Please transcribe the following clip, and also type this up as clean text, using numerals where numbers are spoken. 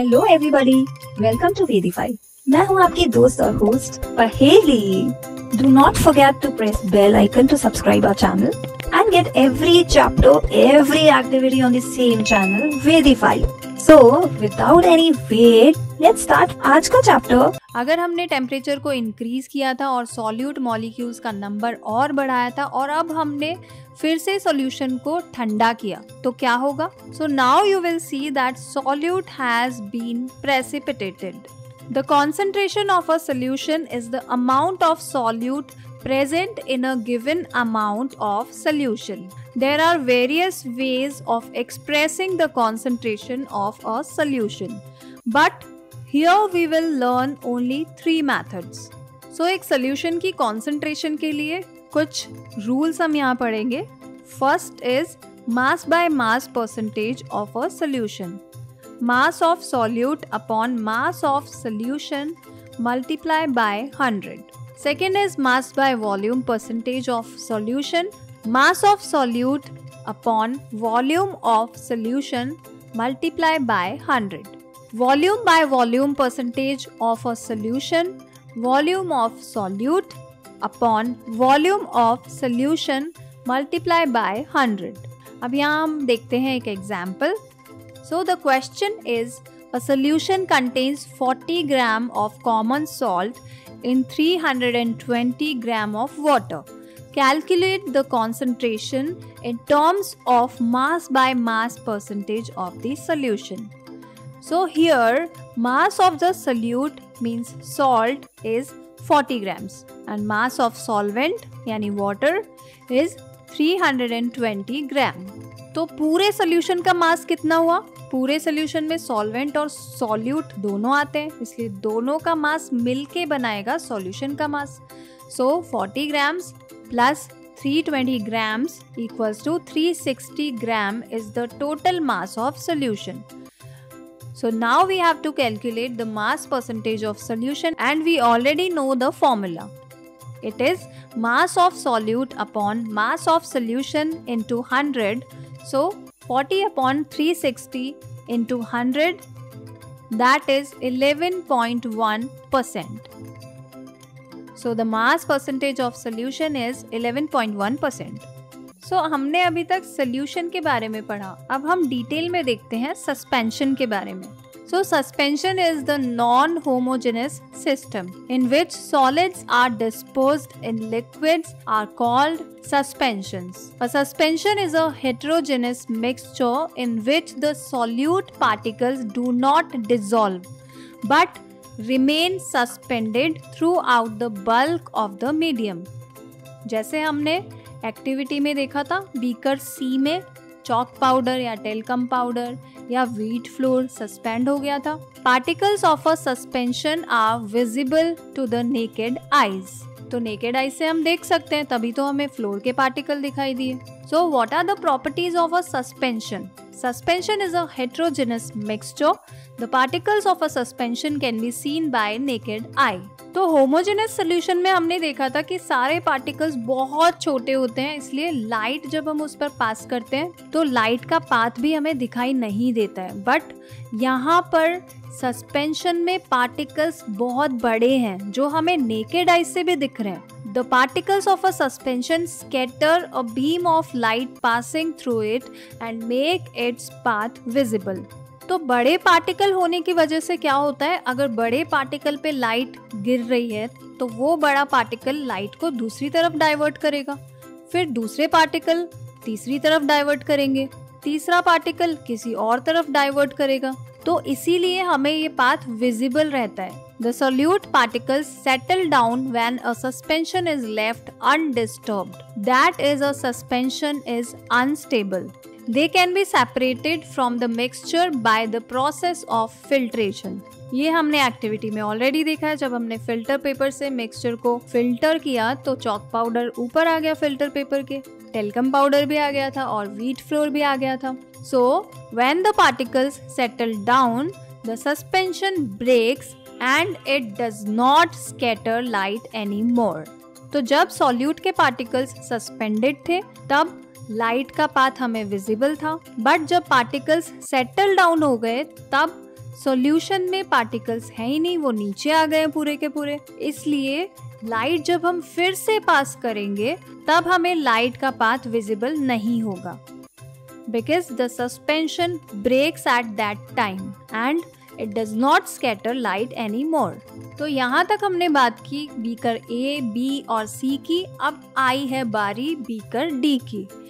Hello everybody, welcome to Vedify. मैं हूँ आपकी दोस्त और host Paheli. Do not forget to press bell icon to subscribe our channel and get every chapter, every activity on the same channel, Vedify. So, without any wait, let's start आज का chapter. अगर हमने temperature को increase किया था और solute molecules का number और बढ़ाया था और अब हमने फिर से सॉल्यूशन को ठंडा किया तो क्या होगा? So now you will see that solute has been precipitated. The concentration of a solution is the amount of solute present in a given amount of solution. There are various ways of expressing the concentration of a solution, but here we will learn only 3 methods. So एक solution की concentration के लिए कुछ rules हम यहाँ पढ़ेंगे. First is mass by mass percentage of a solution. Mass of solute upon mass of solution multiply by 100. Second is mass by volume percentage of solution. Mass of solute upon volume of solution multiply by 100. Volume by volume percentage of a solution. Volume of solute upon volume of solution multiply by 100. अब यहाँ हम देखते हैं एक example. So the question is, a solution contains 40 gram of common salt in 320 gram of water. Calculate the concentration in terms of mass by mass percentage of the solution. So here mass of the solute means salt is 40 grams and mass of solvent यानी water is 320 gram. तो पूरे solution का मास कितना हुआ? पूरे solution में solvent और solute दोनों आते हैं, इसलिए दोनों का मास मिलके बनाएगा सॉल्यूशन का मास. सो 40 grams plus 320 grams equals to 360 gram is the total mass of solution. So now we have to calculate the mass percentage of solution and we already know the formula. It is mass of solute upon mass of solution into 100. So 40 upon 360 into 100, that is 11.1%. So the mass percentage of solution is 11.1%. So हमने अभी तक solution के बारे में पढ़ा. अब हम detail में देखते हैं suspension के बारे में. So suspension is the non-homogeneous system in which solids are disposed in liquids are called suspensions. A suspension is a heterogeneous mixture in which the solute particles do not dissolve but remain suspended throughout the bulk of the medium. जैसे हमने activity में देखा था, beaker C में chalk powder या talcum powder या wheat flour suspend हो गया था. Particles of a suspension are visible to the naked eyes. तो नेकेड आईज से हम देख सकते हैं, तभी तो हमें फ्लोर के पार्टिकल दिखाई दिए. So what are the properties of a suspension? Suspension is a heterogeneous mixture. The particles of a suspension can be seen by naked eye. तो होमोजेनस सोल्यूशन में हमने देखा था कि सारे पार्टिकल्स बहुत छोटे होते हैं, इसलिए लाइट जब हम उस पर पास करते हैं तो लाइट का पाथ भी हमें दिखाई नहीं देता है. बट यहाँ पर सस्पेंशन में पार्टिकल्स बहुत बड़े हैं जो हमें नेकेड आई से भी दिख रहे हैं. The particles of a suspension scatter a beam of light passing through it and make its path visible. तो बड़े पार्टिकल होने की वजह से क्या होता है, अगर बड़े पार्टिकल पे लाइट गिर रही है तो वो बड़ा पार्टिकल लाइट को दूसरी तरफ डाइवर्ट करेगा, फिर दूसरे पार्टिकल तीसरी तरफ डाइवर्ट करेंगे, तीसरा पार्टिकल किसी और तरफ डाइवर्ट करेगा. तो इसीलिए हमें ये पाथ विजिबल रहता है. The solute particles settle down when a suspension is left undisturbed. That is, a suspension is unstable. They can be separated from the mixture by the process of filtration. ये हमने activity में already देखा है. जब हमने filter paper से mixture को filter किया तो चॉक पाउडर ऊपर आ गया फिल्टर पेपर के, टेल्कम पाउडर भी आ गया था और व्हीट फ्लोर भी आ गया था. So when the particles settle down, the suspension breaks and it does not scatter light anymore. तो जब सॉल्यूट के पार्टिकल्स सस्पेंडेड थे तब लाइट का पाथ हमें विजिबल था, बट जब पार्टिकल्स सेटल डाउन हो गए तब सॉल्यूशन में पार्टिकल्स है ही नहीं, वो नीचे आ गए पूरे के पूरे। इसलिए लाइट जब हम फिर से पास करेंगे तब हमें लाइट का पाथ विजिबल नहीं होगा, because the suspension breaks at that time and it does not scatter light any more. तो यहाँ तक हमने बात की बीकर A, B और C की। अब आई है बारी बीकर D की।